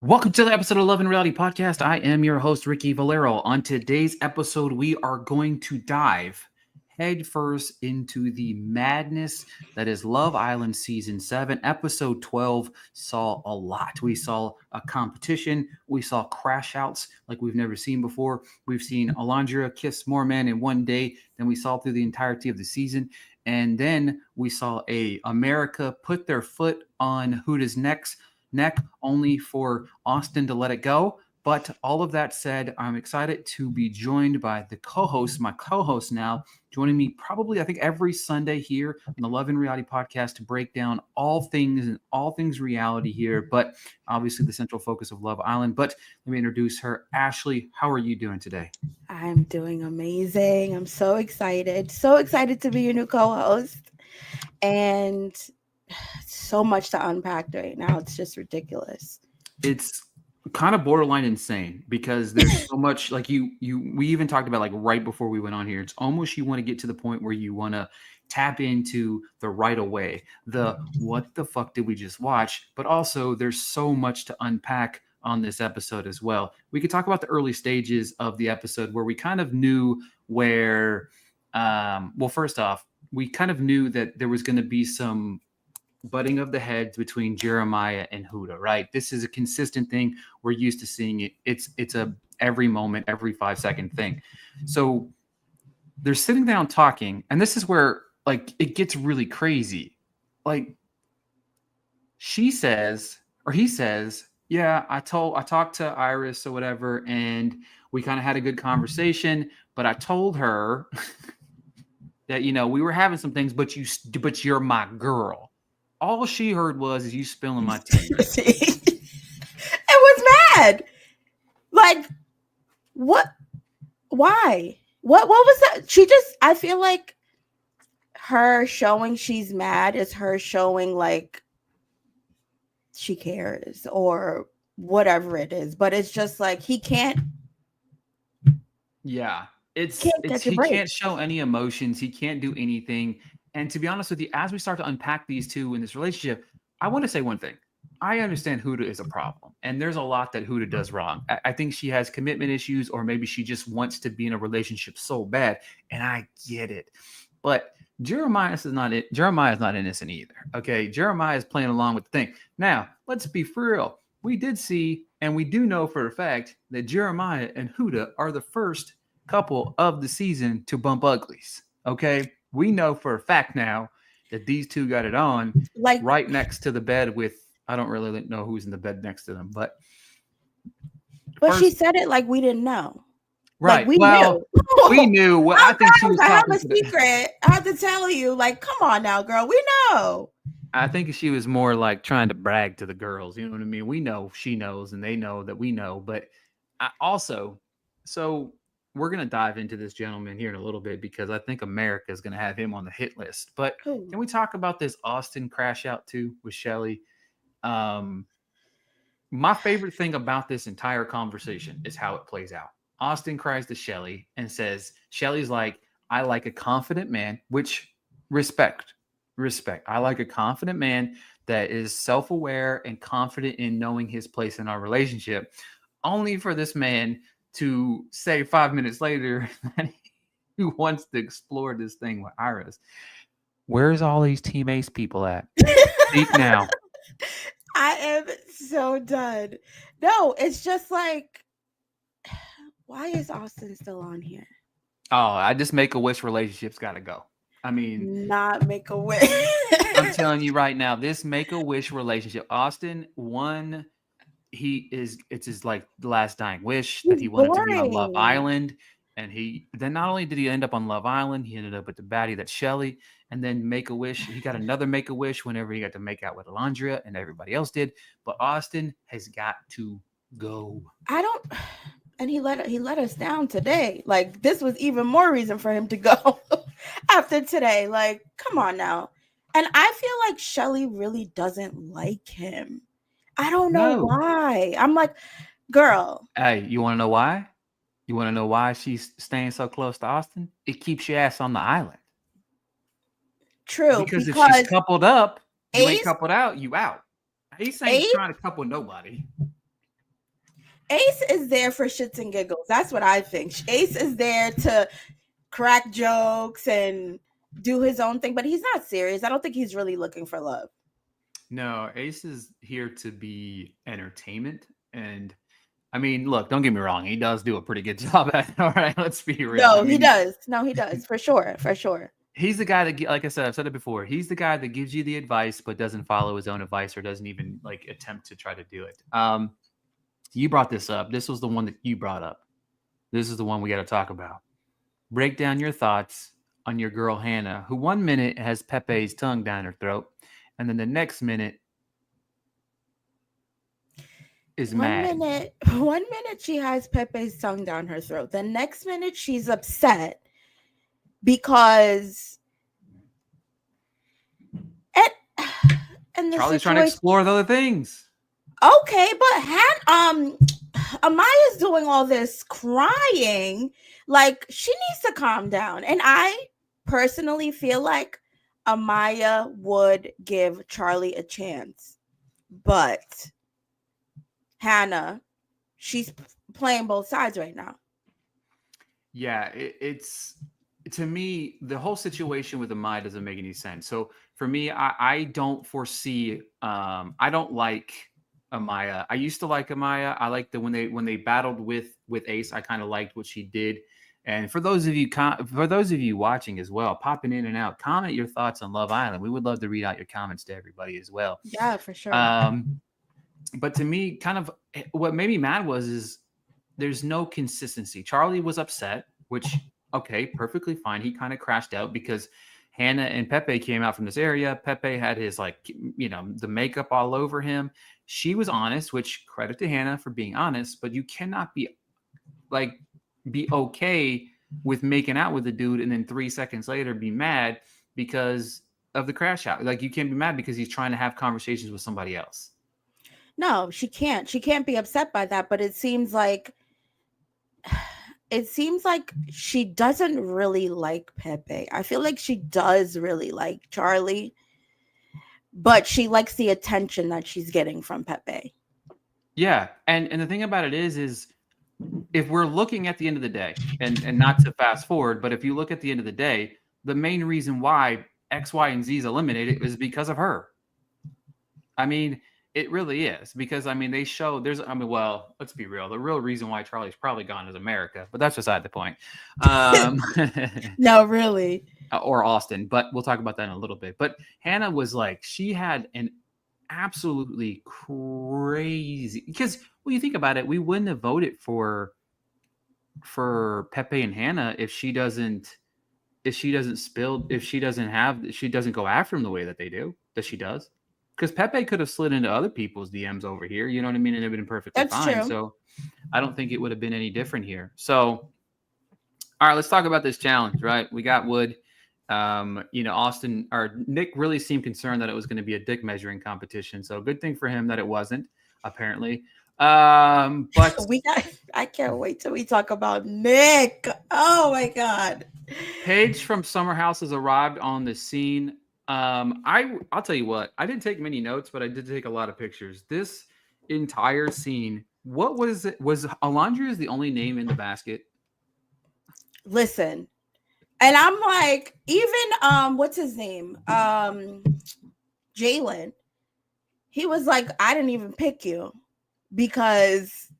Welcome to the episode of Love and Reality Podcast. I am your host, Ricky Valero. On today's episode, we are going to dive headfirst into the madness that is Love Island Season 7. Episode 12 saw a lot. We saw a competition. We saw crash outs like we've never seen before. We've seen Alondra kiss more men in one day than we saw through the entirety of the season. And then we saw America put their foot on Huda's neck only for Austin to let it go. But all of that said, I'm excited to be joined by the co-host, my co-host now, joining me probably, I think, every Sunday here on the Love and Reality Podcast to break down all things reality here, but obviously the central focus of Love Island. But let me introduce her. Ashley, how are you doing today? I'm doing amazing. I'm so excited. So excited to be your new co-host. And so much to unpack right now. It's just ridiculous. It's kind of borderline insane because there's so much, like we even talked about, like, right before we went on here. It's almost, you want to get to the point where you want to tap into the right away, the what the fuck did we just watch, but also there's so much to unpack on this episode as well. We could talk about the early stages of the episode where we kind of knew where well, first off, we kind of knew that there was going to be some butting of the heads between Jeremiah and Huda, right? This is a consistent thing. We're used to seeing it. It's a every moment, every 5-second thing. So they're sitting down talking, and this is where, like, it gets really crazy. Like, she says, or he says, yeah, I talked to Iris or whatever, and we kind of had a good conversation, but I told her that, we were having some things, but you're my girl. All she heard was you spilling my tea. It was mad. Like, what? Why? What was that? I feel like her showing she's mad is her showing like she cares or whatever it is. But it's just like he can't. Yeah. He can't show any emotions. He can't do anything. And to be honest with you, as we start to unpack these two in this relationship, I want to say one thing. I understand Huda is a problem, and there's a lot that Huda does wrong. I think she has commitment issues, or maybe she just wants to be in a relationship so bad, and I get it. But Jeremiah is not innocent either. Okay, Jeremiah is playing along with the thing. Now, let's be for real. We did see, and we do know for a fact that Jeremiah and Huda are the first couple of the season to bump uglies. Okay, we know for a fact now that these two got it on, like, right next to the bed with, I don't really know who's in the bed next to them, but she said it like we didn't know. Right. Like, we knew. We knew. Well, I think she was talking. I have a secret. I have to tell you. Like, come on now, girl. We know. I think she was more like trying to brag to the girls. You know what I mean? We know she knows, and they know that we know. But so we're going to dive into this gentleman here in a little bit because I think America is going to have him on the hit list. But can we talk about this Austin crash out too with Shelly? My favorite thing about this entire conversation is how it plays out. Austin cries to Shelly and says, Shelly's like, I like a confident man, which respect. I like a confident man that is self-aware and confident in knowing his place in our relationship, only for this man to say 5 minutes later that he wants to explore this thing with Iris. Where's all these Team Ace people at? Speak now. I am so done. No, it's just like, why is Austin still on here? Oh, I just Make-A-Wish relationships got to go. I mean, not Make-A-Wish. I'm telling you right now, this Make-A-Wish relationship, Austin, it's his like last dying wish that he wanted to be on Love Island. And then not only did he end up on Love Island, he ended up with the baddie that's Shelly. And then Make-A-Wish, he got another Make-A-Wish whenever he got to make out with Alondra and everybody else did. But Austin has got to go. And he let us down today. Like, this was even more reason for him to go after today. Like, come on now. And I feel like Shelly really doesn't like him. I don't know why. I'm like, girl. Hey, you want to know why? You want to know why she's staying so close to Austin? It keeps your ass on the island. True. Because if she's coupled up, you ain't coupled out, you out. He's saying he's trying to couple nobody. Ace is there for shits and giggles. That's what I think. Ace is there to crack jokes and do his own thing, but he's not serious. I don't think he's really looking for love. No, Ace is here to be entertainment. And I mean, look, don't get me wrong. He does do a pretty good job at it. All right, let's be real. No, I he mean, does. No, he does. For sure. For sure. he's the guy that, like I said, I've said it before. He's the guy that gives you the advice, but doesn't follow his own advice or doesn't even like attempt to try to do it. You brought this up. This was the one that you brought up. This is the one we got to talk about. Break down your thoughts on your girl Hannah, who 1 minute has Pepe's tongue down her throat, and then the next minute is mad. One minute she has Pepe's tongue down her throat. The next minute she's upset because and Charlie's trying to explore the other things. Okay, but Amaya's doing all this crying. Like, she needs to calm down. And I personally feel like Amaya would give Charlie a chance. But Hannah, she's playing both sides right now. Yeah, it's to me, the whole situation with Amaya doesn't make any sense. So for me, I don't foresee I don't like Amaya. I used to like Amaya. I liked when they battled with Ace. I kind of liked what she did. And for those of you watching as well, popping in and out, comment your thoughts on Love Island. We would love to read out your comments to everybody as well. Yeah, for sure. But to me, kind of what made me mad is there's no consistency. Charlie was upset, which okay, perfectly fine. He kind of crashed out because Hannah and Pepe came out from this area. Pepe had his the makeup all over him. She was honest, which credit to Hannah for being honest, but you cannot be okay with making out with the dude and then 3 seconds later be mad because of the crash out. Like, you can't be mad because he's trying to have conversations with somebody else. No, she can't. She can't be upset by that, but it seems like she doesn't really like Pepe. I feel like she does really like Charlie, but she likes the attention that she's getting from Pepe. Yeah, and the thing about it is if we're looking at the end of the day, and not to fast forward, but if you look at the end of the day, the main reason why X, Y, and Z is eliminated is because of her. I mean, it really is, because they show well, let's be real. The real reason why Charlie's probably gone is America, but that's beside the point. No, really. Or Austin, but we'll talk about that in a little bit. But Hannah was like, she had an absolutely crazy, because when you think about it, we wouldn't have voted for Pepe and Hannah if she doesn't go after him the way that she does. Because Pepe could have slid into other people's DMs over here, you know what I mean, and it would have been perfectly fine. True. So I don't think it would have been any different here. So, all right, let's talk about this challenge, right? We got Wood. Austin or Nick really seemed concerned that it was going to be a dick measuring competition. So good thing for him that it wasn't, apparently. But I can't wait till we talk about Nick. Oh my God. Paige from Summer House has arrived on the scene. I'll tell you what, I didn't take many notes, but I did take a lot of pictures. This entire scene, what was it? Was Alondria's the only name in the basket? Listen, and I'm like, even what's his name? Jalen. He was like, I didn't even pick you because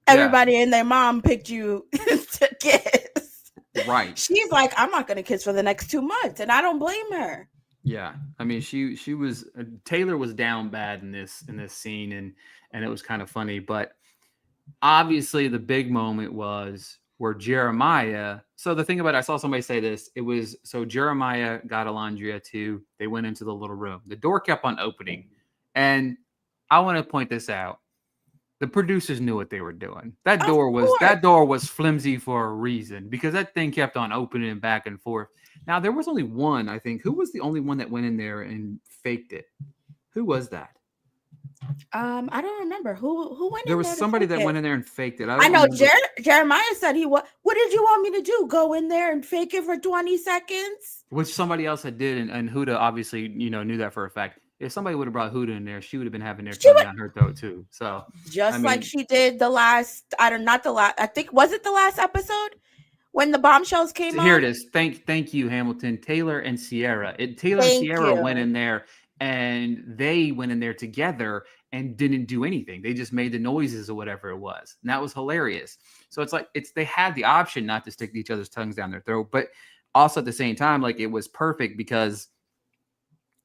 everybody and their mom picked you to kiss. Right. She's like, I'm not gonna kiss for the next 2 months, and I don't blame her. Yeah, she was Taylor was down bad in this scene, and it was kind of funny. But obviously, the big moment was where Jeremiah. So the thing about it, I saw somebody say this. It was so Jeremiah got Alondria too. They went into the little room. The door kept on opening, and I want to point this out. The producers knew what they were doing. That door was flimsy for a reason, because that thing kept on opening back and forth. Now, there was only one, I think. Who was the only one that went in there and faked it? Who was that? I don't remember. Who went in there? There was somebody that went in there and faked it. I know Jeremiah said what did you want me to do? Go in there and fake it for 20 seconds? Which somebody else had did, and Huda obviously, knew that for a fact. if somebody would have brought Huda in there, she would have been having their She tongue would down her throat too. So I just like mean, she did the last. I don't not the last. I think was it the last episode when the bombshells came so here it on. is. Thank you, Hamilton, Taylor, and Sierra. Taylor and Thank Sierra went you. in there, and they went in there together and didn't do anything. They just made the noises or whatever it was, and that was hilarious. So it's like they had the option not to stick each other's tongues down their throat, but also at the same time, like it was perfect because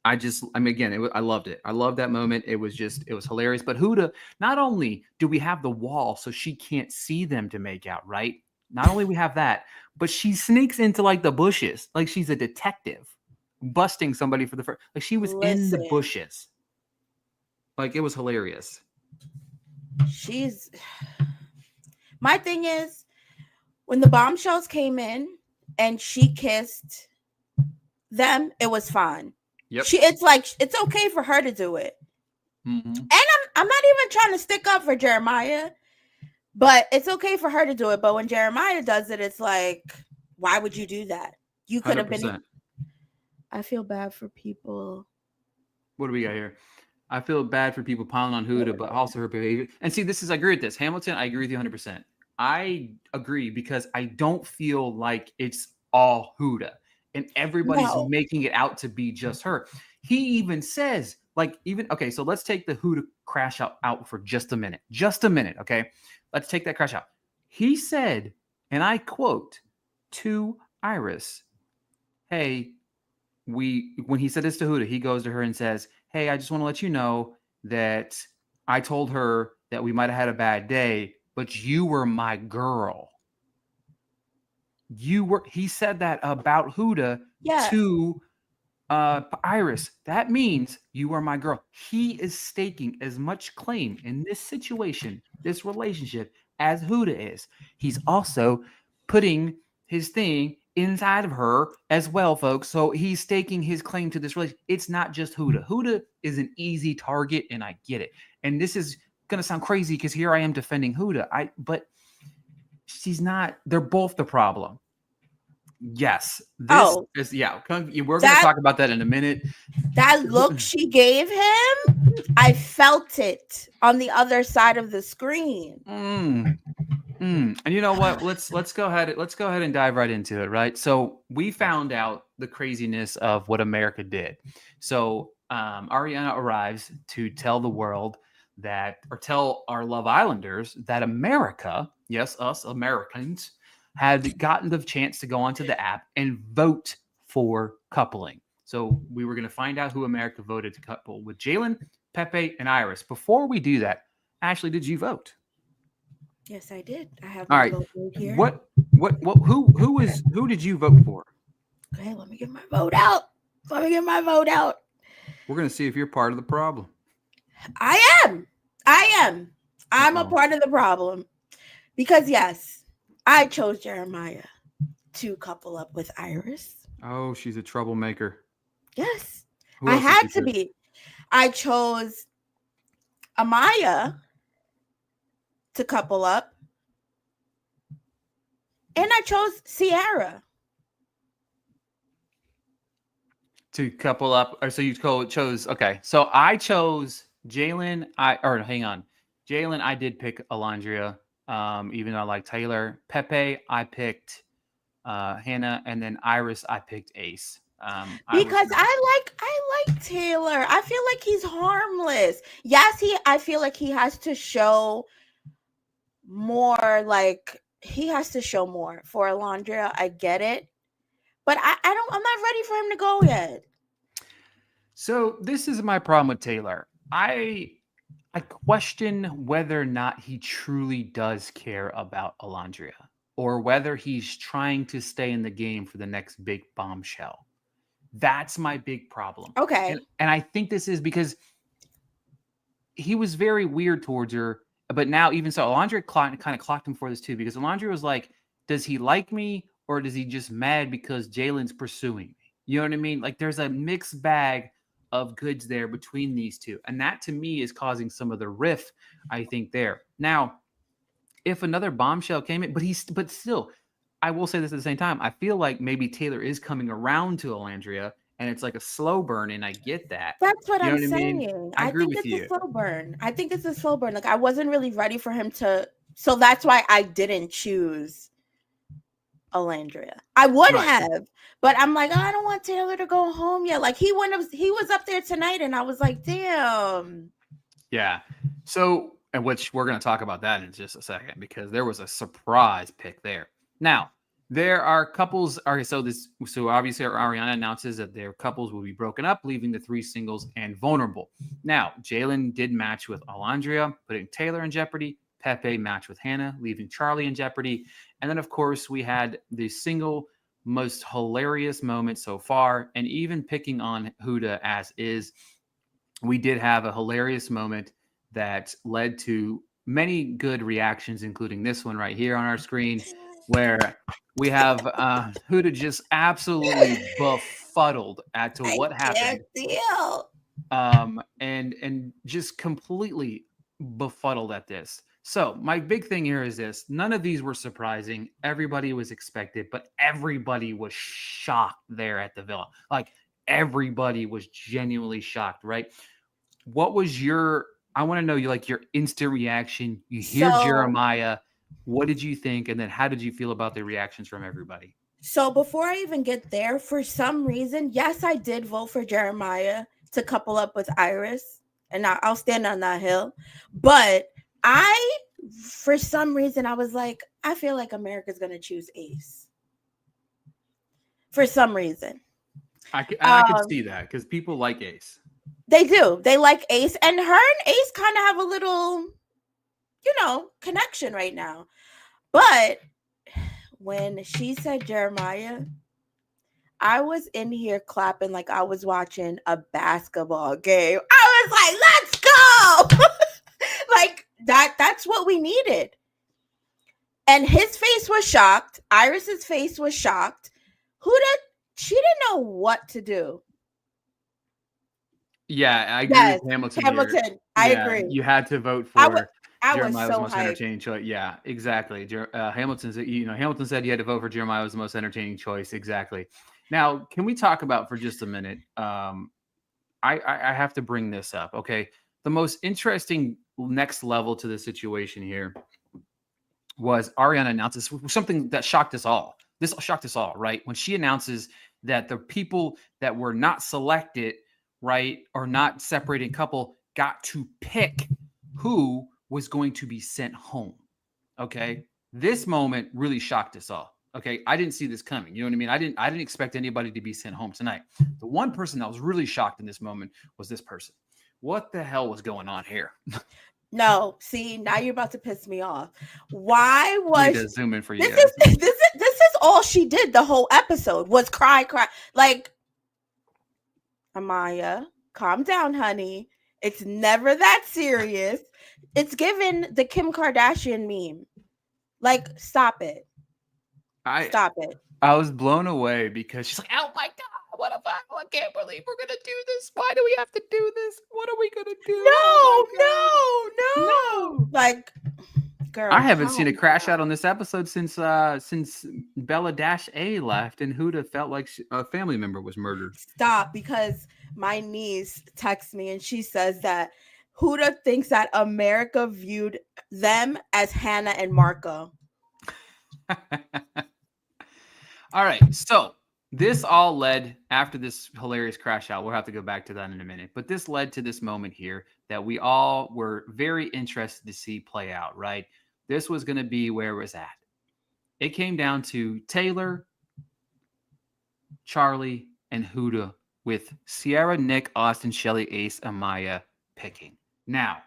I mean, again, I loved it. I loved that moment. It was hilarious. But Huda, not only do we have the wall so she can't see them to make out, right? Not only we have that, but she sneaks into like the bushes, like she's a detective, busting somebody for the first. Like she was in the Listen, bushes. Like it was hilarious. she's. My thing is, when the bombshells came in and she kissed them, it was fine. Yep. It's like it's okay for her to do it. Mm-hmm. And I'm not even trying to stick up for Jeremiah, but it's okay for her to do it. But when Jeremiah does it, it's like, why would you do that? You could have 100%. been. I feel bad for people. What do we got here? I feel bad for people piling on Huda, but also her behavior. And see, I agree with this. Hamilton, I agree with you 100%. I agree because I don't feel like it's all Huda and everybody's making it out to be just her. He even says, okay, so let's take the Huda crash out for just a minute. Just a minute, okay? Let's take that crash out. He said, and I quote, to Iris, hey, when he said this to Huda, he goes to her and says, hey, I just want to let you know that I told her that we might have had a bad day, but you were my girl. He said that about Huda to Iris. That means you are my girl. He is staking as much claim in this situation, this relationship, as Huda is. He's also putting his thing inside of her as well, folks. So he's staking his claim to this relationship. It's not just Huda. Huda is an easy target, and I get it. And this is going to sound crazy because here I am defending Huda. But she's not. They're both the problem. Yes. This is, yeah. We're going to talk about that in a minute. That look she gave him, I felt it on the other side of the screen. And you know what? Let's go ahead and dive right into it, right? So we found out the craziness of what America did. So Ariana arrives to tell the world tell our Love Islanders that America, yes, us Americans, had gotten the chance to go onto the app and vote for coupling. So we were going to find out who America voted to couple with Jalen, Pepe, and Iris. Before we do that, Ashley, did you vote? Yes, I did. I have my vote right here. Who did you vote for? Okay, let me get my vote out. We're going to see if you're part of the problem. I am. I'm a part of the problem. Because yes, I chose Jeremiah to couple up with Iris. Oh, she's a troublemaker. Yes. I had to be. I chose Amaya to couple up. And I chose Sierra to couple up. Or so you chose, okay. So I chose Jalen. Jalen, I did pick Alondria. Even though I like Taylor. Pepe, I picked Hannah, and then Iris, I picked Ace. Because I like Taylor. I feel like he's harmless. Yes, I feel like he has to show more. Like he has to show more for Alondria. I get it, but I'm not ready for him to go yet. So this is my problem with Taylor. I question whether or not he truly does care about Alondria, or whether he's trying to stay in the game for the next big bombshell. That's my big problem. Okay. And I think this is because he was very weird towards her. But now, even so, Alondria kind of clocked him for this too, because Alondria was like, does he like me, or does he just mad because Jalen's pursuing me? You know what I mean? Like there's a mixed bag of goods there between these two. And that to me is causing some of the riff, I think, there. Now, if another bombshell came in, but still, I will say this at the same time. I feel like maybe Taylor is coming around to Alondria, and it's like a slow burn, and I get that. That's what You know I'm what I mean? saying. I I agree think with it's a you. slow burn. I think it's a slow burn. Like I wasn't really ready for him to. So that's why I didn't choose Alandria. I would Right. have, but I'm like, oh, I don't want Taylor to go home yet. Like he was up there tonight, and I was like, damn. Yeah. So, and which we're going to talk about that in just a second because there was a surprise pick there. Now, there are couples. Okay, so obviously Ariana announces that their couples will be broken up, leaving the three singles and vulnerable. Now, Jalen did match with Alandria, putting Taylor in jeopardy. Pepe matched with Hannah, leaving Charlie in jeopardy. And then, of course, we had the single most hilarious moment so far, and even picking on Huda as is, we did have a hilarious moment that led to many good reactions, including this one right here on our screen, where we have Huda just absolutely befuddled as to I what can't happened, deal. and just completely befuddled at this. So my big thing here is this: none of these were surprising. Everybody was expected, but everybody was shocked there at the villa. Like everybody was genuinely shocked, right? What was your I want to know your instant reaction. You hear So Jeremiah. What did you think? And then how did you feel about the reactions from everybody? So before I even get there, for some reason, yes, I did vote for Jeremiah to couple up with Iris, and I'll stand on that hill. But for some reason, I was like, I feel like America's gonna choose Ace. For some reason, I could um, see that because people like Ace. they do. They like Ace, and her and Ace kind of have a little, connection right now. But when she said Jeremiah, I was in here clapping like I was watching a basketball game. I was like, let's go. Like that's what we needed. And his face was shocked. Iris's face was shocked. Huda, she didn't know what to do. Yeah, I agree Yes, with Hamilton here. Hamilton. I Yeah, agree. you had to vote I was for I was Jeremiah was the so most hyped. entertaining choice. Yeah, exactly. Hamilton said you had to vote for Jeremiah was the most entertaining choice. Exactly. Now, can we talk about for just a minute? I have to bring this up. Okay, the most interesting next level to the situation here was Ariana announces something that shocked us all. This shocked us all, right? When she announces that the people that were not selected, right, or not separated couple got to pick who was going to be sent home. Okay. This moment really shocked us all. Okay. I didn't see this coming. You know what I mean? I didn't expect anybody to be sent home tonight. The one person that was really shocked in this moment was this person. What the hell was going on here? No, see, now you're about to piss me off. Why I need was to zoom in for you this guys. is all she did the whole episode was cry. Like, Amaya, calm down, honey. It's never that serious. It's given the Kim Kardashian meme. Like, stop it. I Stop it. I was blown away because she's like, "Oh my god, what if I can't believe we're gonna do this? Why do we have to do this? What are we gonna do? Oh my No, god, no, no. no!" Like, I girl, haven't seen a calm crash out down. on this episode since Bella-A left and Huda felt like a family member was murdered. Stop, because my niece texts me and she says that Huda thinks that America viewed them as Hannah and Marco. All right, so this all led after this hilarious crash out. We'll have to go back to that in a minute, but this led to this moment here that we all were very interested to see play out. Right, this was going to be where it was at. It came down to Taylor, Charlie, and Huda with Sierra, Nick, Austin, Shelly, Ace, Amaya picking. Now,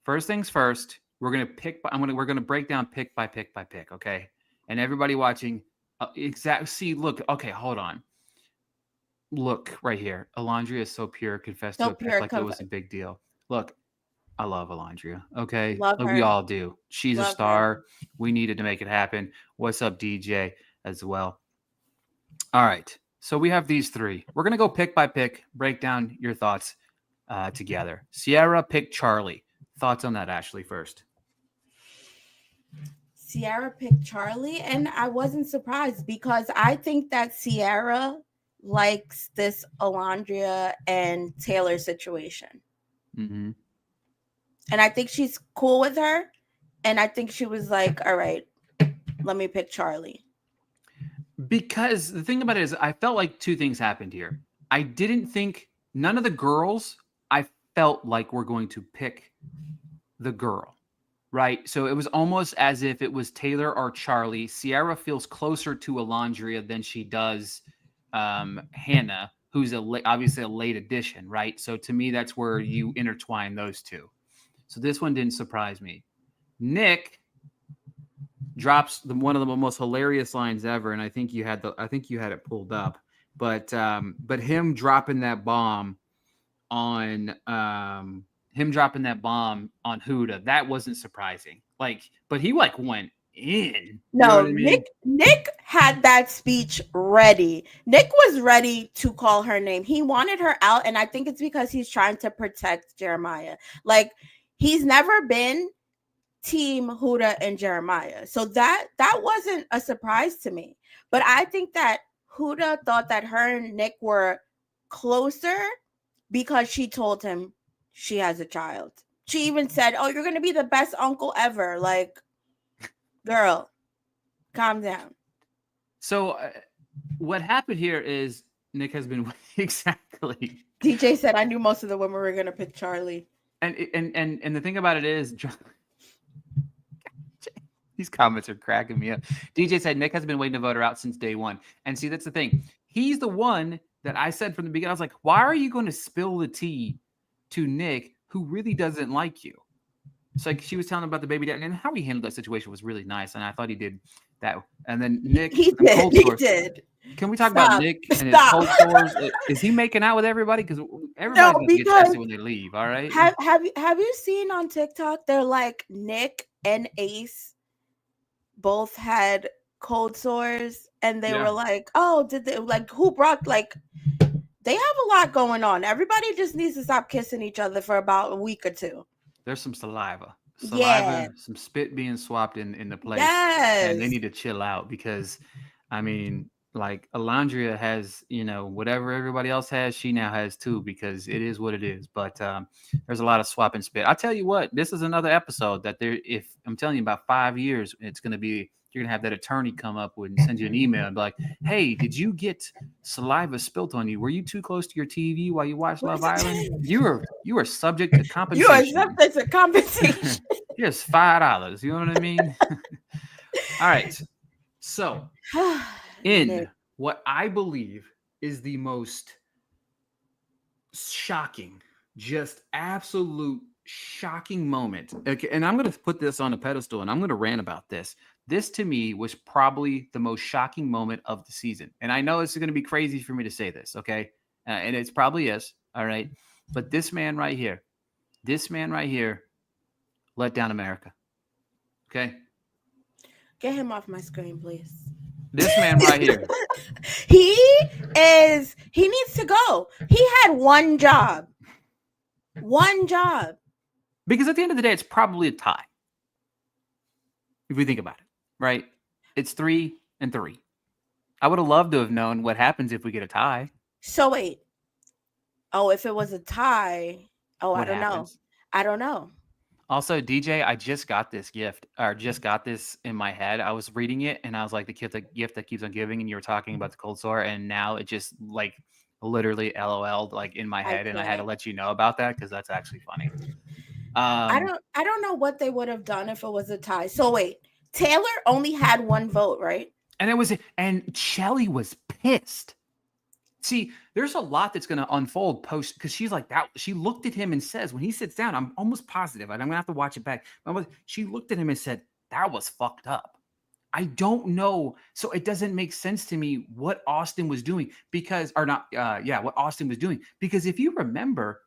first things first, we're gonna pick. We're gonna break down pick by pick by pick. Okay, and everybody watching, See, look. Okay, hold on. Look right here. Alondria is so pure. Confessed to So a pick pure like it was a big deal. Look, I love Alondria. Okay, love we her. all do. She's a Love her. star. We needed to make it happen. What's up, DJ? As well. All right. So we have these three. We're gonna go pick by pick. Break down your thoughts together. Sierra picked Charlie. Thoughts on that, Ashley? First. Sierra picked Charlie, and I wasn't surprised because I think that Sierra likes this Alondria and Taylor situation. Mm-hmm. And I think she's cool with her. And I think she was like, all right, let me pick Charlie. Because the thing about it is, I felt like two things happened here. I didn't think none of the girls I felt like were going to pick the girl, right? So it was almost as if it was Taylor or Charlie. Sierra feels closer to Alondria than she does Hannah, who's obviously a late addition, right? So to me, that's where you intertwine those two. So this one didn't surprise me. Nick drops one of the most hilarious lines ever, and I think you had it pulled up, but him dropping that bomb on Huda, that wasn't surprising. Like, but he like went in. You know No, what I mean? Nick had that speech ready. Nick was ready to call her name. He wanted her out, and I think it's because he's trying to protect Jeremiah. Like, he's never been team Huda and Jeremiah. So that wasn't a surprise to me. But I think that Huda thought that her and Nick were closer because she told him she has a child. She even said, "Oh, you're going to be the best uncle ever." Like, girl, calm down. So what happened here is Nick has been exactly. DJ said, "I knew most of the women were going to pick Charlie." And the thing about it is, these comments are cracking me up. DJ said Nick has been waiting to vote her out since day one. And see, that's the thing. He's the one that I said from the beginning. I was like, why are you going to spill the tea to Nick, who really doesn't like you? It's like she was telling him about the baby dad, and how he handled that situation was really nice. And I thought he did that. And then Nick, he did. Can we talk about Nick and his cold sores? Is he making out with everybody? Because everybody's going to get tested when they leave. All right. Have you seen on TikTok? They're like Nick and Ace both had cold sores, and they were like, "Oh, did they like who brought like?" They have a lot going on. Everybody just needs to stop kissing each other for about a week or two. There's some saliva, some spit being swapped in the place, and they need to chill out because, I mean, like Alondria has, whatever everybody else has, she now has too, because it is what it is. But there's a lot of swapping spit. I'll tell you what, this is another episode that if I'm telling you about 5 years, it's going to be, you're going to have that attorney come up with and send you an email and be like, hey, did you get saliva spilt on you? Were you too close to your TV while you watched Love Island? You were subject to compensation. You are subject to compensation. Here's $5. You know what I mean? All right. So in what I believe is the most shocking, just absolute shocking moment. Okay, and I'm going to put this on a pedestal and I'm going to rant about this. This to me was probably the most shocking moment of the season. And I know it's going to be crazy for me to say this, okay? And it probably is, all right? But this man right here let down America, okay? Get him off my screen, please. This man right here. He needs to go. He had one job. Because at the end of the day, it's probably a tie. If we think about it, right? It's 3-3. I would have loved to have known what happens if we get a tie. So wait. Oh, if it was a tie. Oh, I don't know. Also, DJ, I just got this gift, or just got this in my head. I was reading it, and I was like, the gift that keeps on giving, and you were talking about the cold sore, and now it just, like, literally LOL'd, like, in my head, and I had to let you know about that, because that's actually funny. I don't know what they would have done if it was a tie. So, wait. Taylor only had one vote, right? And Shelly was pissed. See, there's a lot that's going to unfold post, because she's like that. She looked at him and says, when he sits down, I'm almost positive, and I'm going to have to watch it back. She looked at him and said, that was fucked up. I don't know. So it doesn't make sense to me what Austin was doing what Austin was doing. Because if you remember,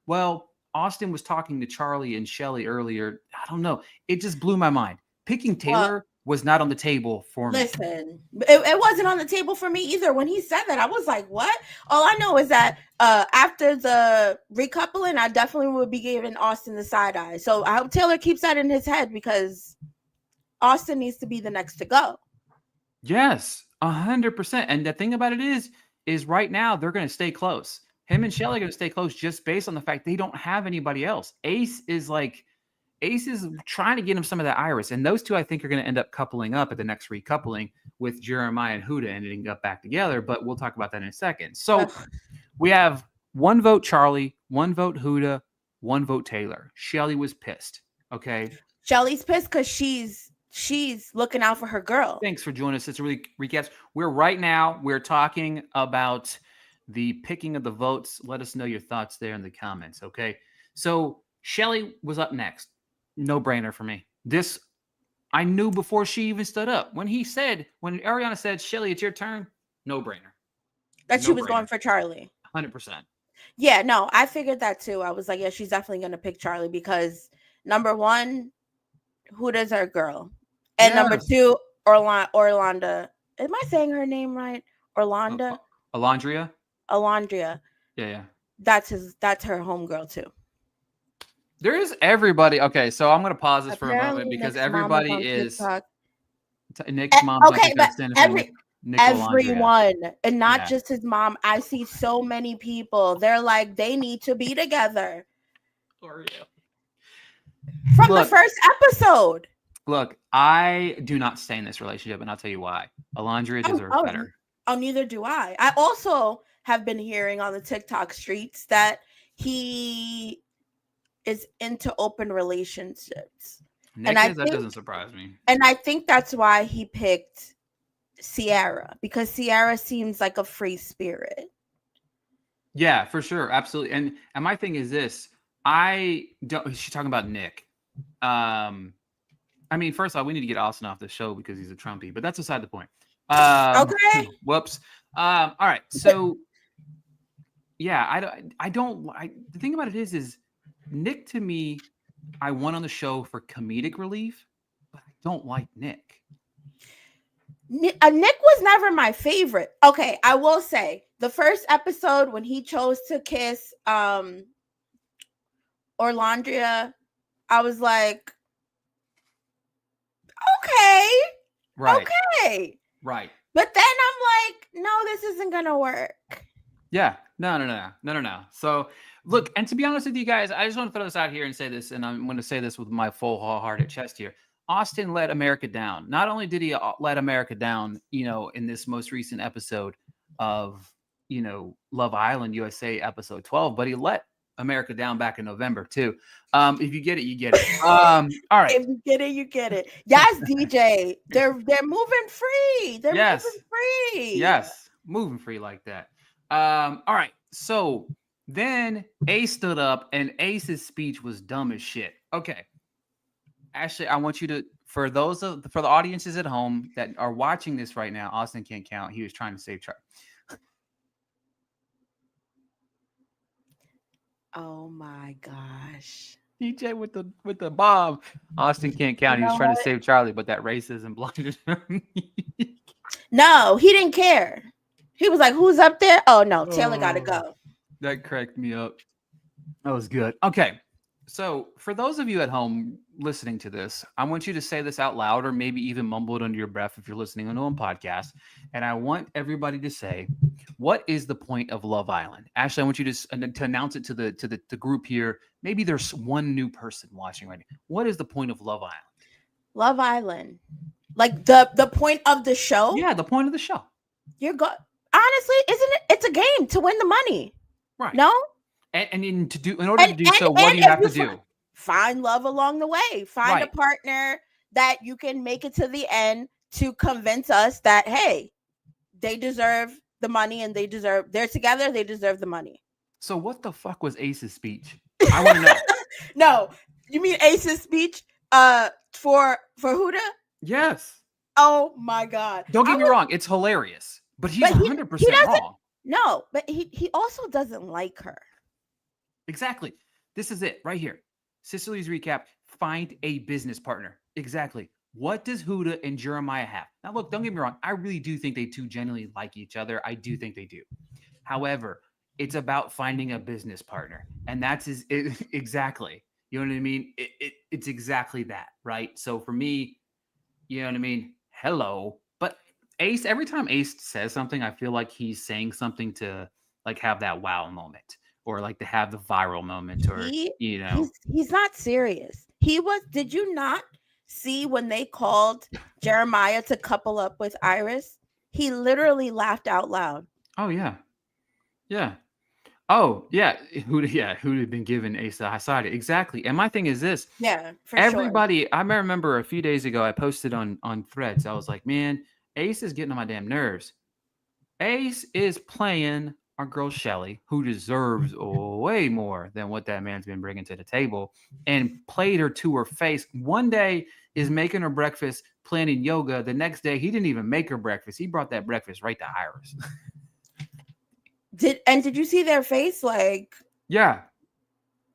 Austin was talking to Charlie and Shelly earlier. I don't know. It just blew my mind. Picking Taylor was not on the table for me. Listen, it wasn't on the table for me either. When he said that, I was like, what? All I know is that after the recoupling, I definitely would be giving Austin the side eye. So I hope Taylor keeps that in his head, because Austin needs to be the next to go. Yes, 100%. And the thing about it is, is right now they're going to stay close. Him and Shelly are going to stay close just based on the fact they don't have anybody else. Ace is trying to get him some of that Iris, and those two I think are going to end up coupling up at the next recoupling with Jeremiah and Huda ending up back together. But we'll talk about that in a second. So we have one vote Charlie, one vote Huda, one vote Taylor. Shelly was pissed. Okay, Shelly's pissed because she's looking out for her girl. thanks for joining us. It's a really recaps. We're talking about the picking of the votes. Let us know your thoughts there in the comments. Okay, so Shelly was up next. No brainer for me. This I knew before she even stood up. When Ariana said, Shelly, it's your turn, no brainer. That she was going for Charlie. 100%. Yeah, no, I figured that too. I was like, yeah, she's definitely going to pick Charlie because number one, Huda's her girl. And number two, Orlando. Am I saying her name right? Orlando? Alondria? Yeah. That's her homegirl too. There is everybody. Okay, so I'm going to pause this for a moment because everybody is Nick's mom. Okay, but everyone, and not just his mom. I see so many people. They're like, they need to be together. From the first episode. Look, I do not stay in this relationship, and I'll tell you why. Alondria deserves better. Oh, neither do I. I also have been hearing on the TikTok streets that he is into open relationships. That doesn't surprise me. And I think that's why he picked Sierra, because Sierra seems like a free spirit. Yeah, for sure. Absolutely. And my thing is this. She's talking about Nick. I mean, first of all, we need to get Austin off the show because he's a Trumpy, but that's beside the point. Okay. Whoops. All right. So yeah, the thing about it is Nick, to me, I want on the show for comedic relief, but I don't like Nick. Nick was never my favorite. Okay, I will say the first episode when he chose to kiss Orlandria, I was like, okay. Right. Okay. Right. But then I'm like, no, this isn't gonna work. Yeah. No. So look, and to be honest with you guys, I just want to throw this out here and say this, and I'm going to say this with my full wholehearted chest here. Austin let America down. Not only did he let America down, in this most recent episode of, Love Island USA episode 12, but he let America down back in November too. If you get it, you get it. All right. If you get it, you get it. Yes, DJ. They're moving free. They're moving free. Yes, moving free like that. All right. So then Ace stood up, and Ace's speech was dumb as shit. Okay. Ashley, I want you to, for the audiences at home that are watching this right now, Austin can't count. He was trying to save Charlie. Oh my gosh. DJ with the bomb. Austin can't count. He was trying to save Charlie, but that racism blinded him. No, he didn't care. He was like, who's up there? Oh no, Taylor gotta go. That cracked me up. That was good. Okay. So for those of you at home listening to this, I want you to say this out loud, or maybe even mumble it under your breath if you're listening on a podcast. And I want everybody to say, what is the point of Love Island? Ashley, I want you to announce it to the group here. Maybe there's one new person watching right now. What is the point of Love Island? Love Island. Like the point of the show? Yeah, the point of the show. Honestly, isn't it? It's a game to win the money. Right. No? And in order to do so, what do you have to do? Find love along the way. Find a partner that you can make it to the end to convince us that, hey, they deserve the money and they're together, they deserve the money. So what the fuck was Ace's speech? I want to know. No, you mean Ace's speech for Huda? Yes. Oh my God. Don't get me wrong. It's hilarious, but he's 100% wrong. No, but he also doesn't like her. Exactly. This is it right here. Cicely's recap. Find a business partner. Exactly. What does Huda and Jeremiah have? Now, look, don't get me wrong. I really do think they two genuinely like each other. I do think they do. However, it's about finding a business partner. And that's exactly, you know what I mean? It's exactly that, right? So for me, you know what I mean? Hello. But Ace, every time Ace says something, I feel like he's saying something to like have that wow moment or like to have the viral moment or He you know. he's not serious. He was. Did you not see when they called Jeremiah to couple up with Iris? He literally laughed out loud. Oh yeah. Yeah. Oh, yeah. Who'd have been given Ace the high side. Exactly. And my thing is this. Yeah, for sure. Everybody, I remember a few days ago, I posted on Threads. I was like, man, Ace is getting on my damn nerves. Ace is playing our girl Shelly, who deserves way more than what that man's been bringing to the table, and played her to her face. One day is making her breakfast, planning yoga. The next day, he didn't even make her breakfast. He brought that breakfast right to Iris. Did you see their face? Yeah.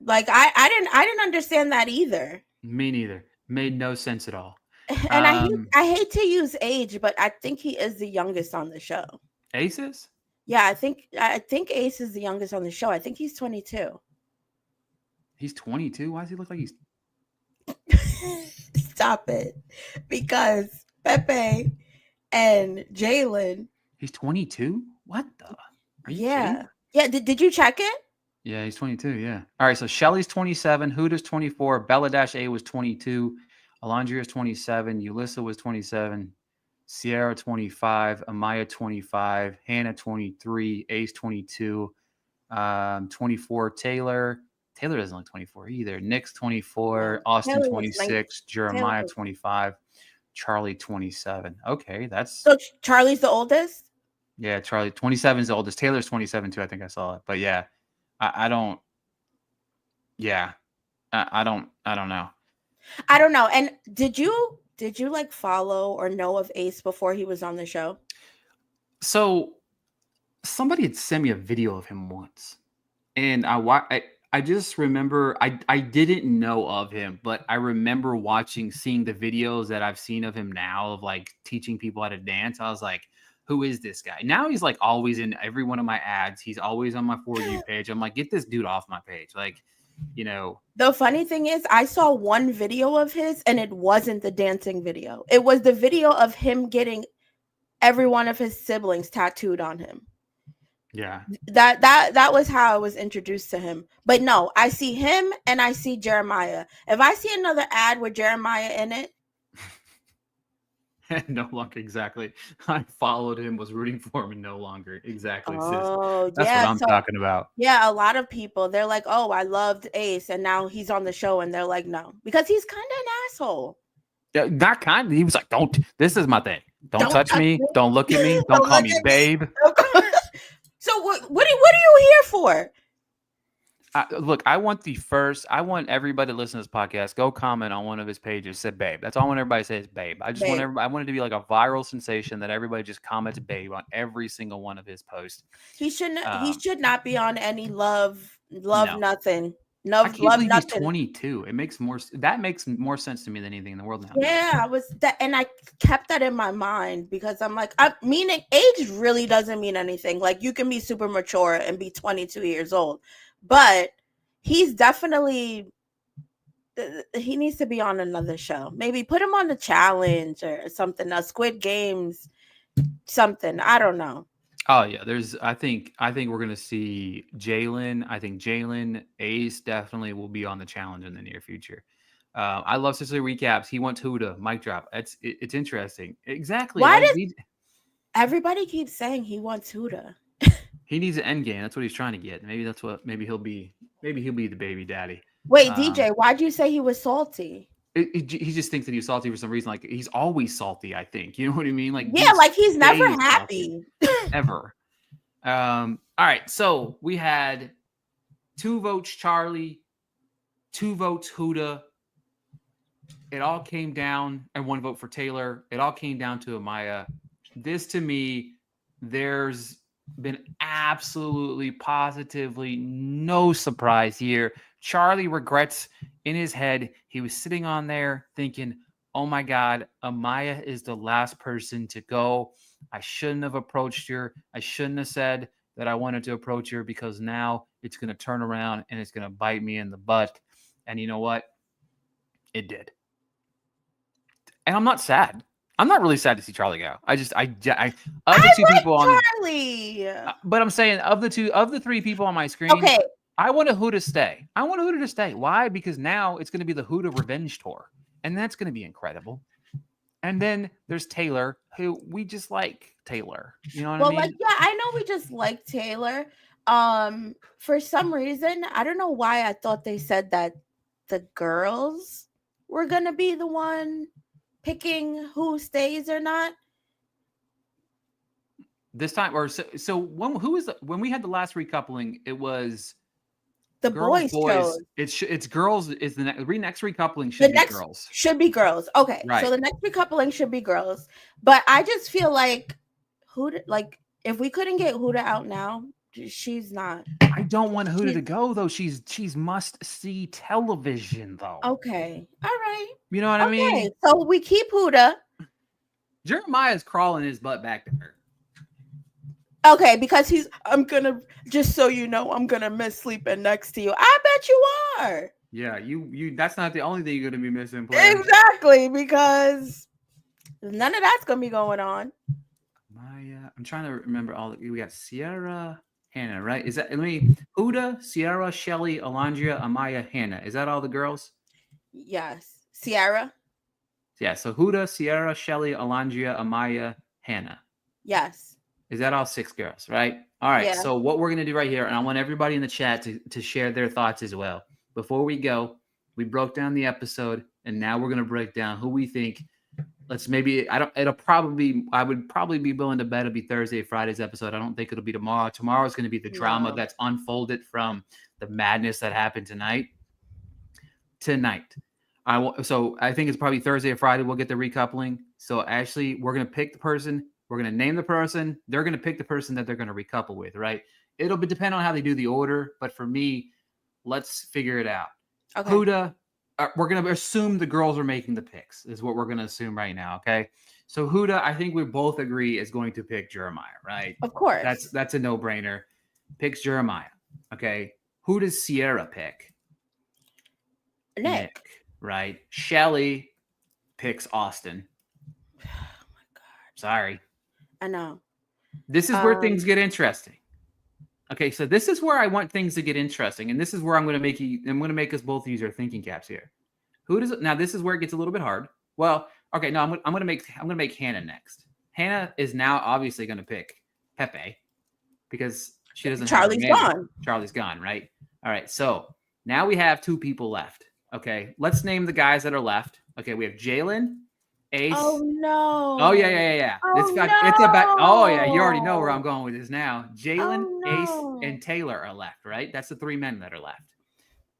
Like I didn't understand that either. Me neither. Made no sense at all. And I hate to use age, but I think he is the youngest on the show. Aces? Yeah, I think Ace is the youngest on the show. I think he's 22. He's 22. Why does he look like he's Stop it. Because Pepe and Jalen. He's 22? What the? Are you Yeah. kidding? Yeah, did you check it? Yeah, he's 22, yeah. All right, so Shelly's 27, Huda's 24, Belle-A was 22, Alondria's 27, Ulissa was 27, Sierra 25, Amaya 25, Hannah 23, Ace 22, 24 Taylor. Taylor doesn't look 24 either. Nick's 24, Austin Taylor was 26, Jeremiah Taylor. 25, Charlie 27. Okay, that's So Charlie's the oldest? yeah, Charlie 27 is the oldest. Taylor's 27 too. I think I saw it. But yeah, I don't. Yeah, I don't know. I don't know. And did you like follow or know of Ace before he was on the show? So somebody had sent me a video of him once, and I just remember I didn't know of him, but I remember seeing the videos that I've seen of him now of like teaching people how to dance. I was like, who is this guy? Now he's like always in every one of my ads. He's always on my For You page. I'm like, get this dude off my page. Like, you know. The funny thing is, I saw one video of his and it wasn't the dancing video. It was the video of him getting every one of his siblings tattooed on him. Yeah. That was how I was introduced to him. But no, I see him and I see Jeremiah. If I see another ad with Jeremiah in it, no longer exactly. I followed him, was rooting for him, and no longer exactly. oh That's yeah, what I'm talking about. Yeah, a lot of people, they're like, oh, I loved Ace, and now he's on the show, and they're like, no, because he's kind of an asshole. Yeah, not kind. He was like, "Don't. This is my thing. Don't touch me. Don't look at me. Don't call me babe." So what are you here for? Look, I want everybody to listen to this podcast. Go comment on one of his pages. Said babe. That's all I want everybody to say is babe. I just want I want it to be like a viral sensation that everybody just comments babe on every single one of his posts. He should not be on any love No. nothing. No, I can't believe he's 22. It makes more sense to me than anything in the world now. Yeah, and I kept that in my mind because I'm like, meaning age really doesn't mean anything. Like you can be super mature and be 22 years old. But he's definitely, he needs to be on another show. Maybe put him on the challenge or something. Squid Games, something. I don't know. Oh yeah, I think we're gonna see Jalen. I think Jalen Ace definitely will be on the challenge in the near future. I love Sicily recaps. He wants Huda. Mic drop. It's interesting. Exactly. Why does everybody keep saying he wants Huda? He needs an end game. That's what he's trying to get. Maybe he'll be the baby daddy. Wait, DJ, why'd you say he was salty? He just thinks that he's salty for some reason. Like he's always salty. I think you know what I mean. Like yeah, like he's never happy ever. All right, so we had 2 votes Charlie, 2 votes Huda. It all came down, and 1 vote for Taylor. It all came down to Amaya. This to me, there's been absolutely positively no surprise here. Charlie regrets in his head. He was sitting on there thinking, oh my God, Amaya is the last person to go. I shouldn't have approached her. I shouldn't have said that I wanted to approach her because now it's going to turn around and it's going to bite me in the butt. And you know what? It did. And I'm not sad. I'm not really sad to see Charlie go. I of the I two like people on, Charlie. but I'm saying of the three people on my screen, Okay. I want a Huda to stay. I want a Huda to stay. Why? Because now it's going to be the Huda Revenge Tour, and that's going to be incredible. And then there's Taylor, who we just like Taylor. You know what I mean? Like, yeah, I know we just like Taylor. For some reason, I don't know why I thought they said that the girls were gonna be the one picking who stays or not. This time, or so when we had the last recoupling, it was The girls, boys. It's girls. Is the next recoupling should be girls. Should be girls. Okay, Right. So the next recoupling should be girls. But I just feel like if we couldn't get Huda out now, she's not. I don't want Huda to go though. She's must see television though. Okay, all right. You know what I mean? So we keep Huda. Jeremiah's crawling his butt back to her. Okay, because I'm gonna, just so you know, I'm gonna miss sleeping next to you. I bet you are. Yeah, you. That's not the only thing you're gonna be missing. Player. Exactly, because none of that's gonna be going on. Maya, I'm trying to remember we got Sierra, Hannah, right? Is that Huda, Sierra, Shelly, Alondria, Amaya, Hannah? Is that all the girls? Yes, Sierra. Yeah, so Huda, Sierra, Shelly, Alondria, Amaya, Hannah. Yes. Is that all 6 girls, right? All right. Yeah. So what we're going to do right here, and I want everybody in the chat to share their thoughts as well. Before we go, we broke down the episode, and now we're going to break down who we think. I would probably be willing to bet it'll be Thursday or Friday's episode. I don't think it'll be tomorrow. Tomorrow's going to be the drama that's unfolded from the madness that happened tonight. So I think it's probably Thursday or Friday we'll get the recoupling. So Ashley, we're going to pick the person. We're going to name the person. They're going to pick the person that they're going to recouple with, right? It'll depend on how they do the order. But for me, let's figure it out. Okay. Huda, we're going to assume the girls are making the picks is what we're going to assume right now, okay? So Huda, I think we both agree is going to pick Jeremiah, right? Of course. That's a no-brainer. Picks Jeremiah, okay? Who does Sierra pick? Nick, right? Shelly picks Austin. Oh my God. Sorry. I know. This is where things get interesting. Okay, so this is where I want things to get interesting, and this is where I'm going to make us both use our thinking caps here. Now this is where it gets a little bit hard. Well, okay, no, I'm going to make Hannah next. Hannah is now obviously going to pick Pepe because she doesn't. Charlie's gone. Charlie's gone, right? All right, so now we have 2 people left. Okay, let's name the guys that are left. Okay, we have Jalen. Ace. Oh no. Oh yeah. It's about. Oh yeah, you already know where I'm going with this now. Jalen, Ace, and Taylor are left, right? That's the 3 men that are left.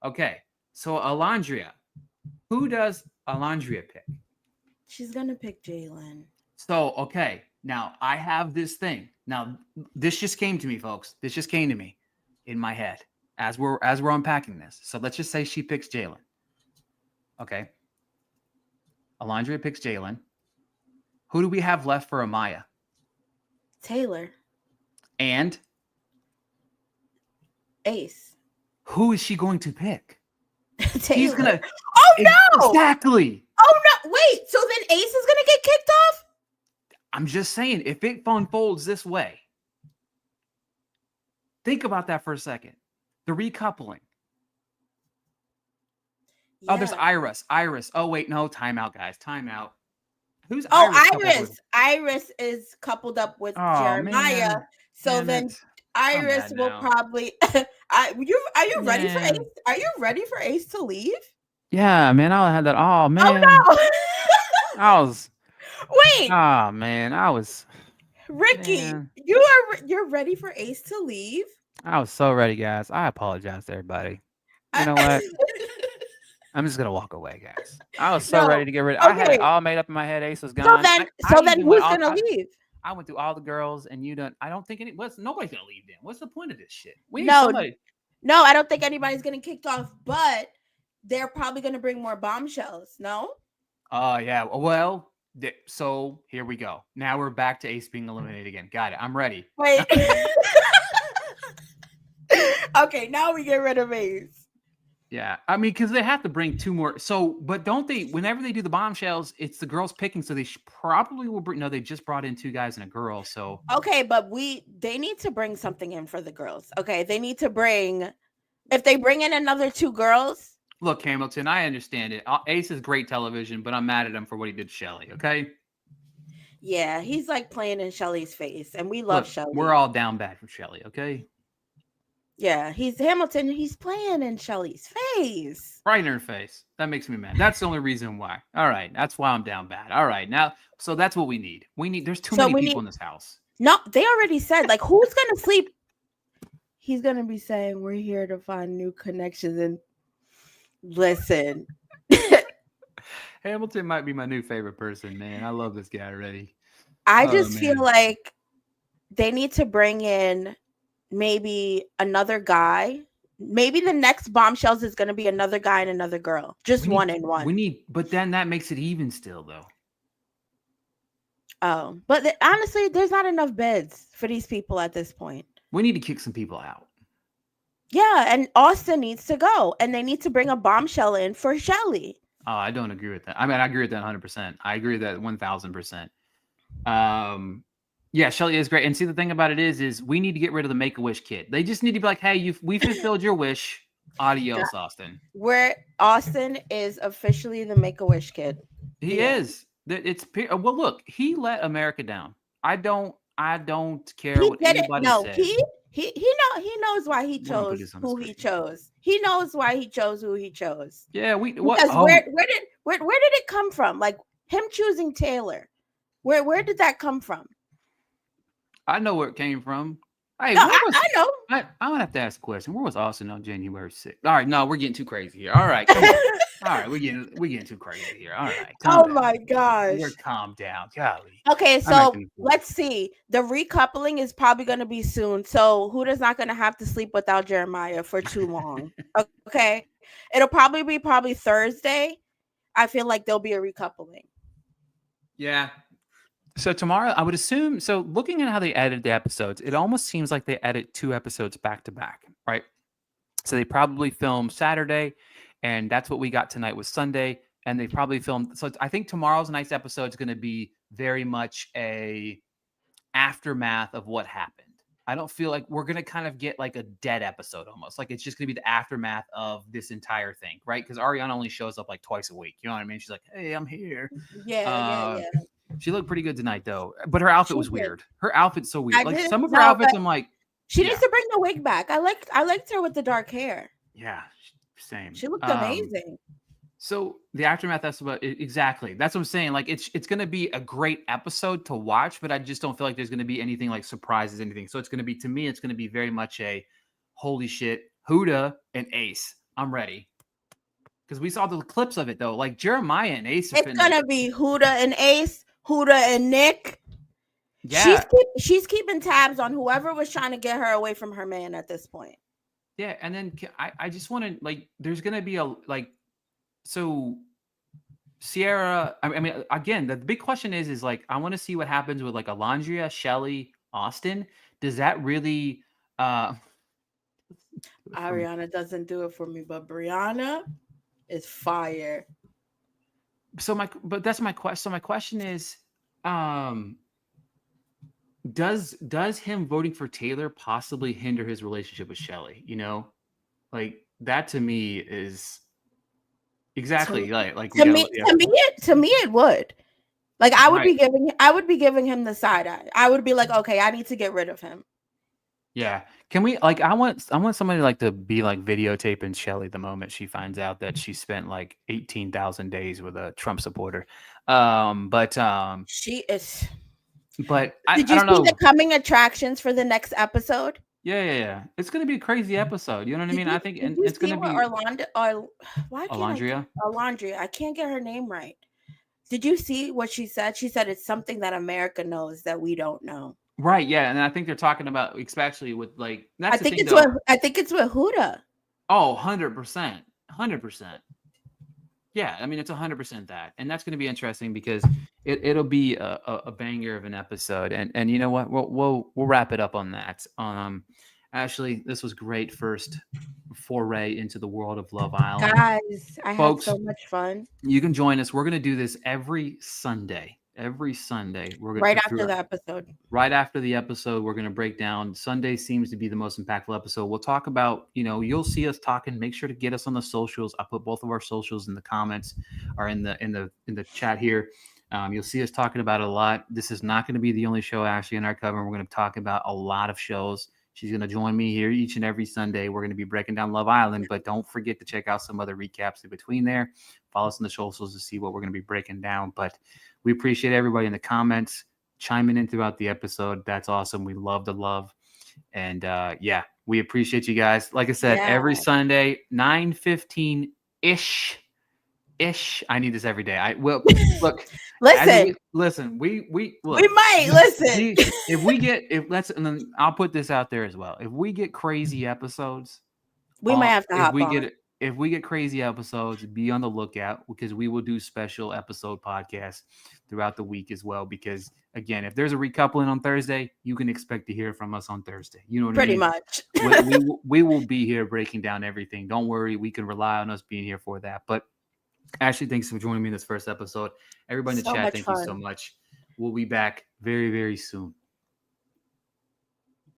Okay, so Alondria. Who does Alondria pick? She's gonna pick Jalen. So okay, now I have this thing. Now this just came to me, folks. This just came to me in my head as we're unpacking this. So let's just say she picks Jalen. Okay. Alondria picks Jalen. Who do we have left for Amaya? Taylor. And? Ace. Who is she going to pick? Taylor. He's going to... Oh, no! Exactly. Oh, no. Wait, so then Ace is going to get kicked off? I'm just saying, if it unfolds this way, think about that for a second. The recoupling. Yeah. Oh, there's Iris. Oh, wait, no. Timeout, guys. Timeout. Who's Iris? Iris is coupled up with Jeremiah. Man. So then Iris will probably... Are you ready for Ace? Are you ready for Ace to leave? Yeah, man. I had that. Oh, man. Oh, no. I was... Wait. Oh, man. I was... Ricky, man. You're ready for Ace to leave? I was so ready, guys. I apologize to everybody. You know what? I'm just gonna walk away, guys. I was so ready to get rid of. Okay. I had it all made up in my head. Ace was gone. So then who's gonna leave? I went through all the girls, and you don't. I don't think nobody's gonna leave. Then what's the point of this shit? No, I don't think anybody's getting kicked off. But they're probably gonna bring more bombshells. No. Yeah. Well, so here we go. Now we're back to Ace being eliminated again. Got it. I'm ready. Wait. Okay, now we get rid of Ace. Yeah, I mean, because they have to bring two more. So, but don't they? Whenever they do the bombshells, it's the girls picking. So they probably will bring. No, they just brought in two guys and a girl. So Okay, but they need to bring something in for the girls. Okay, they need to bring if they bring in another two girls. look, Hamilton, I understand it. Ace is great television, but I'm mad at him for what he did to Shelly. Okay, Yeah, he's like playing in Shelly's face, and we love look, we're Shelly. all down bad for Shelly. Okay, Yeah, he's Hamilton. He's playing in Shelly's face. right in her face. That makes me mad. That's the only reason why. All right, that's why I'm down bad. All right, now, so that's what we need. We need. There's too So many we people need in this house. no. They already said like who's gonna sleep. He's gonna be saying we're here to find new connections and listen. Hamilton might be my new favorite person, man. I love this guy already. I Oh just feel man. like they need to bring in maybe another guy. Maybe the next bombshells is going to be another guy and another girl. Just one and one. We need, but then that makes it even still, though. Oh, but honestly, there's not enough beds for these people at this point. We need to kick some people out. Yeah, and Austin needs to go, and they need to bring a bombshell in for Shelly. Oh, I don't agree with that. I mean, I agree with that 100%. I agree with that 1000%. Yeah, Shelly is great. And see, the thing about it is we need to get rid of the Make-A-Wish kid. They just need to be like, hey, we fulfilled your wish. Adios, Austin. Where Austin is officially the Make-A-Wish kid. He is. It's well, look, he let America down. I don't care He what did it. anybody No, says. he knows why he chose who he chose. He knows why he chose who he chose. Yeah, because where did it come from? Like him choosing Taylor. Where did that come from? I know where it came from. Hey, no, I know. I'm gonna have to ask a question. Where was Austin on January 6th? All right, no, we're getting too crazy here. All right, come on. All right, we're getting too crazy here. All right, oh my gosh. We're calm down, golly. Okay, so let's see. The recoupling is probably going to be soon. So Huda's not going to have to sleep without Jeremiah for too long. Okay, it'll probably be Thursday. I feel like there'll be a recoupling. Yeah. So tomorrow, I would assume. So looking at how they edited the episodes, it almost seems like they edit 2 episodes back to back, right? So they probably filmed Saturday, and that's what we got tonight was Sunday, and they probably filmed. So I think tomorrow's night's episode is going to be very much a aftermath of what happened. I don't feel like we're going to kind of get like a dead episode almost. Like it's just going to be the aftermath of this entire thing, right? Because Ariana only shows up like twice a week. You know what I mean? She's like, hey, I'm here. Yeah. She looked pretty good tonight, though. But her outfit was weird. Her outfit's so weird. Like some of her no, outfits, I'm like, she needs to bring the wig back. I liked her with the dark hair. Yeah, same. She looked amazing. So the aftermath, that's about exactly. That's what I'm saying. Like it's going to be a great episode to watch, but I just don't feel like there's going to be anything like surprises, anything. So it's going to be, to me, it's going to be very much a holy shit, Huda and Ace. I'm ready. Because we saw the clips of it though. Like Jeremiah and Ace. It's gonna be Huda and Ace, Huda and Nick. Yeah, she's keeping tabs on whoever was trying to get her away from her man at this point. Yeah, and then I just want to like. There's gonna be a like. So Sierra. I mean, again, the big question is like I want to see what happens with like Alondria, Shelly, Austin. Does that really? Ariana doesn't do it for me, but Brianna is fire. But that's my question. So my question is, does him voting for Taylor possibly hinder his relationship with Shelly? You know, like that to me is exactly like to me it would. Like I would be giving him the side eye. I would be like, okay, I need to get rid of him. Yeah. Can we like I want somebody like to be like videotaping Shelly the moment she finds out that she spent like 18,000 days with a Trump supporter. She is. But did you I don't know. see the coming attractions for the next episode? Yeah. It's gonna be a crazy episode. You know what I mean? I think and it's gonna be Alondria. I can't get her name right. Did you see what she said? She said it's something that America knows that we don't know. Right, yeah, and I think they're talking about especially with like I think it's with Huda. Oh, 100%. 100%. Yeah, I mean it's 100% that. And that's going to be interesting because it'll be a banger of an episode and you know what? We'll wrap it up on that. And Ashley, this was great first foray into the world of Love Island. Guys, I had Folks, so much fun. you can join us. We're going to do this every Sunday. Every Sunday, we're going Right to after the episode. right after the episode, we're going to break down. Sunday seems to be the most impactful episode. We'll talk about, you'll see us talking. Make sure to get us on the socials. I put both of our socials in the comments or in the chat here. You'll see us talking about it a lot. This is not going to be the only show Ashley and I are covering. We're going to talk about a lot of shows. She's going to join me here each and every Sunday. We're going to be breaking down Love Island, but don't forget to check out some other recaps in between there. Follow us on the socials to see what we're going to be breaking down. But we appreciate everybody in the comments chiming in throughout the episode. That's awesome. We love the love. And we appreciate you guys. Like I said, every Sunday, 9:15-ish. I need this every day. Look. Listen. We look. We might listen. And then I'll put this out there as well. If we get crazy episodes, we might have to hop on. If we get crazy episodes, be on the lookout because we will do special episode podcasts throughout the week as well. Because again, if there's a recoupling on Thursday, you can expect to hear from us on Thursday. You know what I mean? Pretty much. we will be here breaking down everything. Don't worry, we can rely on us being here for that. But Ashley, thanks for joining me in this first episode. Everybody in the chat, thank you so much. We'll be back very, very soon.